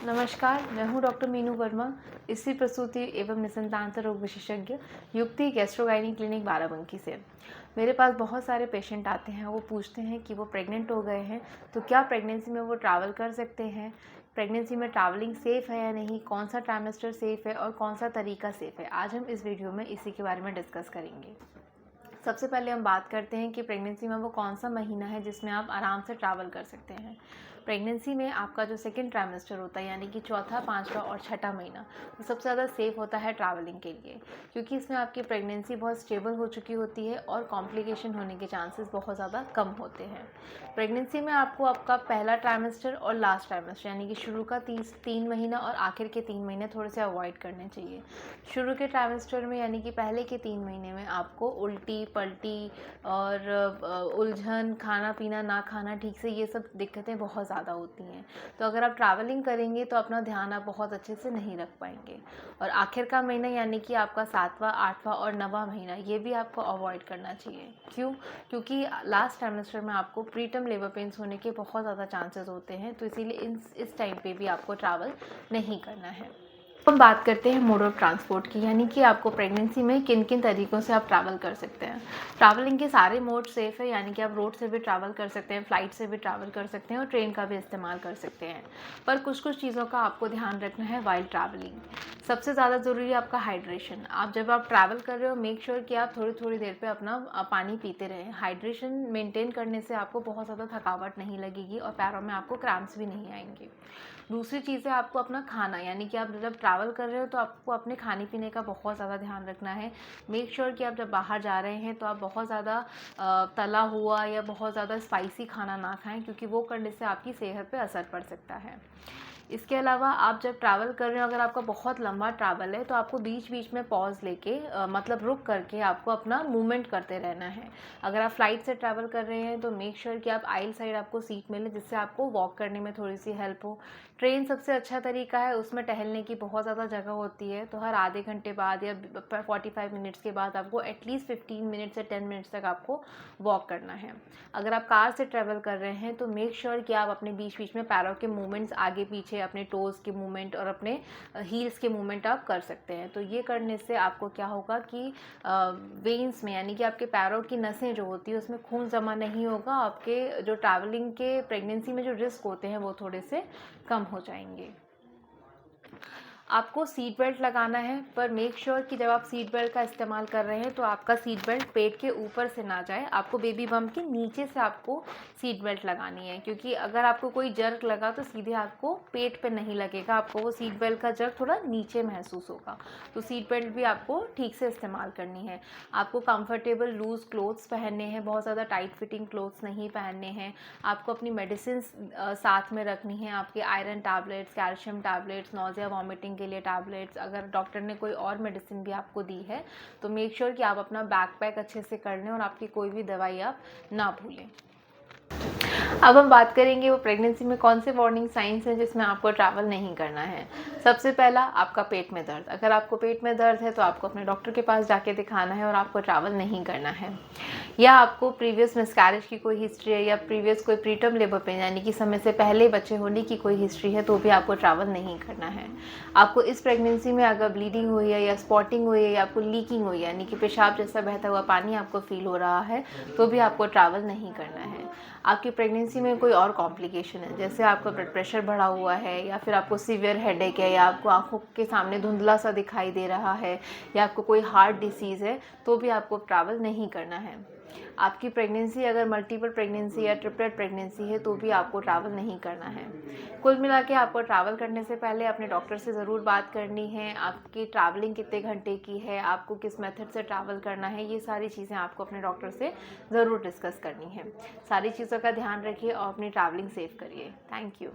नमस्कार, मैं हूँ डॉक्टर मीनू वर्मा, स्त्री प्रसूति एवं निसंतान रोग विशेषज्ञ युक्ति गैस्ट्रोगाइनी क्लिनिक बाराबंकी से। मेरे पास बहुत सारे पेशेंट आते हैं, वो पूछते हैं कि वो प्रेग्नेंट हो गए हैं तो क्या प्रेगनेंसी में वो ट्रैवल कर सकते हैं, प्रेगनेंसी में ट्रैवलिंग सेफ़ है या नहीं, कौन सा ट्राइमेस्टर सेफ़ है और कौन सा तरीका सेफ़ है। आज हम इस वीडियो में इसी के बारे में डिस्कस करेंगे। सबसे पहले हम बात करते हैं कि प्रेगनेंसी में वो कौन सा महीना है जिसमें आप आराम से ट्रैवल कर सकते हैं। प्रेगनेंसी में आपका जो सेकंड ट्राइमेस्टर होता है, यानी कि चौथा, पाँचवा और छठा महीना, वो सबसे ज़्यादा सेफ़ होता है ट्रैवलिंग के लिए, क्योंकि इसमें आपकी प्रेगनेंसी बहुत स्टेबल हो चुकी होती है और कॉम्प्लिकेशन होने के चांसेस बहुत ज़्यादा कम होते हैं। प्रेगनेंसी में आपको आपका पहला ट्राइमेस्टर और लास्ट ट्राइमेस्टर, यानी कि शुरू का 3 महीना और आखिर के 3 महीने थोड़े से अवॉइड करने चाहिए। शुरू के ट्राइमेस्टर में, यानी कि पहले के 3 महीने में, आपको उल्टी पल्टी और उलझन, खाना पीना ना खाना ठीक से, ये सब दिक्कतें बहुत ज़्यादा होती हैं। तो अगर आप ट्रैवलिंग करेंगे तो अपना ध्यान आप बहुत अच्छे से नहीं रख पाएंगे। और आखिर का महीना, यानी कि आपका 7वां, 8वां और 9वां महीना, ये भी आपको अवॉइड करना चाहिए। क्यों? क्योंकि लास्ट ट्राइमेस्टर में आपको प्रीटर्म लेबर पेन्स होने के बहुत ज़्यादा चांसेस होते हैं, तो इसीलिए इस टाइम पे भी आपको ट्रैवल नहीं करना है। हम बात करते हैं मोड ऑफ ट्रांसपोर्ट की, यानी कि आपको प्रेगनेंसी में किन किन तरीक़ों से आप ट्रैवल कर सकते हैं। ट्रैवलिंग के सारे मोड सेफ़ है, यानी कि आप रोड से भी ट्रैवल कर सकते हैं, फ़्लाइट से भी ट्रैवल कर सकते हैं और ट्रेन का भी इस्तेमाल कर सकते हैं। पर कुछ चीज़ों का आपको ध्यान रखना है वाइल ट्रैवलिंग। सबसे ज़्यादा ज़रूरी है आपका हाइड्रेशन। जब आप ट्रैवल कर रहे हो, मेक श्योर कि आप थोड़ी देर पे अपना पानी पीते रहें। हाइड्रेशन मेंटेन करने से आपको बहुत ज़्यादा थकावट नहीं लगेगी और पैरों में आपको क्रैम्प्स भी नहीं आएंगे। दूसरी चीज़ है आपको अपना खाना, यानी कि आप जब ट्रैवल कर रहे हो तो आपको अपने खाने पीने का बहुत ज़्यादा ध्यान रखना है। मेक श्योर कि आप जब बाहर जा रहे हैं तो आप बहुत ज़्यादा तला हुआ या बहुत ज़्यादा स्पाइसी खाना ना खाएं, क्योंकि वो करने से आपकी सेहत पे असर पड़ सकता है। इसके अलावा आप जब ट्रैवल कर रहे हो, अगर आपका बहुत लंबा ट्रैवल है तो आपको बीच बीच में पॉज लेके मतलब रुक करके आपको अपना मूवमेंट करते रहना है। अगर आप फ्लाइट से ट्रैवल कर रहे हैं तो मेक श्योर कि आप आइल साइड आपको सीट मिले, जिससे आपको वॉक करने में थोड़ी सी हेल्प हो। ट्रेन सबसे अच्छा तरीका है, उसमें टहलने की बहुत ज़्यादा जगह होती है, तो हर आधे घंटे बाद या 45 मिनट्स के बाद आपको एटलीस्ट 15 मिनट से 10 मिनट्स तक आपको वॉक करना है। अगर आप कार से ट्रैवल कर रहे हैं तो मेक श्योर कि आप अपने बीच बीच में पैरों के मूवमेंट्स, आगे पीछे, अपने टोज़ के मूवमेंट और अपने हील्स के मूवमेंट आप कर सकते हैं। तो ये करने से आपको क्या होगा कि वेन्स में, यानी कि आपके पैरों की नसें जो होती है उसमें खून जमा नहीं होगा। आपके जो ट्रैवलिंग के प्रेगनेंसी में जो रिस्क होते हैं वो थोड़े से कम हो जाएंगे। आपको सीट बेल्ट लगाना है, पर मेक श्योर कि जब आप सीट बेल्ट का इस्तेमाल कर रहे हैं तो आपका सीट बेल्ट पेट के ऊपर से ना जाए। आपको बेबी बम्प के नीचे से आपको सीट बेल्ट लगानी है, क्योंकि अगर आपको कोई जर्क लगा तो सीधे आपको पेट पे नहीं लगेगा, आपको वो सीट बेल्ट का जर्क थोड़ा नीचे महसूस होगा। तो सीट बेल्ट भी आपको ठीक से इस्तेमाल करनी है। आपको कंफर्टेबल लूज़ क्लोथ्स पहनने हैं, बहुत ज़्यादा टाइट फिटिंग क्लोथ्स नहीं पहनने हैं। आपको अपनी मेडिसिन साथ में रखनी है, आपके iron tablets, calcium tablets, nausea vomiting के लिए टैबलेट्स। अगर डॉक्टर ने कोई और मेडिसिन भी आपको दी है तो मेक श्योर कि आप अपना बैक पैक अच्छे से कर लें और आपकी कोई भी दवाई आप ना भूलें। अब हम बात करेंगे वो प्रेगनेंसी में कौन से वार्निंग साइंस हैं जिसमें आपको ट्रैवल नहीं करना है। सबसे पहला, आपका पेट में दर्द। अगर आपको पेट में दर्द है तो आपको अपने डॉक्टर के पास जाके दिखाना है और आपको ट्रैवल नहीं करना है। या आपको प्रीवियस मिसकैरेज की कोई हिस्ट्री है या प्रीवियस कोई प्रीटर्म लेबर पेन, यानी कि समय से पहले बच्चे होने की कोई हिस्ट्री है, तो भी आपको ट्रैवल नहीं करना है। आपको इस प्रेगनेंसी में अगर ब्लीडिंग हुई है या स्पॉटिंग हुई है या आपको लीकिंग हुई है, यानी कि पेशाब जैसा बहता हुआ पानी आपको फील हो रहा है, तो भी आपको ट्रैवल नहीं करना है। आपकी प्रेगनेंसी में कोई और कॉम्प्लिकेशन है, जैसे आपका ब्लड प्रेशर बढ़ा हुआ है या फिर आपको सीवियर हेडेक है या आपको आंखों के सामने धुंधला सा दिखाई दे रहा है या आपको कोई हार्ट डिसीज़ है, तो भी आपको ट्रैवल नहीं करना है। आपकी प्रेगनेंसी अगर मल्टीपल प्रेगनेंसी या ट्रिपलेट प्रेगनेंसी है तो भी आपको ट्रैवल नहीं करना है। कुल मिला के आपको ट्रैवल करने से पहले अपने डॉक्टर से ज़रूर बात करनी है। आपकी ट्रैवलिंग कितने घंटे की है, आपको किस मेथड से ट्रैवल करना है, ये सारी चीज़ें आपको अपने डॉक्टर से ज़रूर डिस्कस करनी है। सारी चीज़ों का ध्यान रखिए और अपनी ट्रैवलिंग सेफ करिए। Thank you.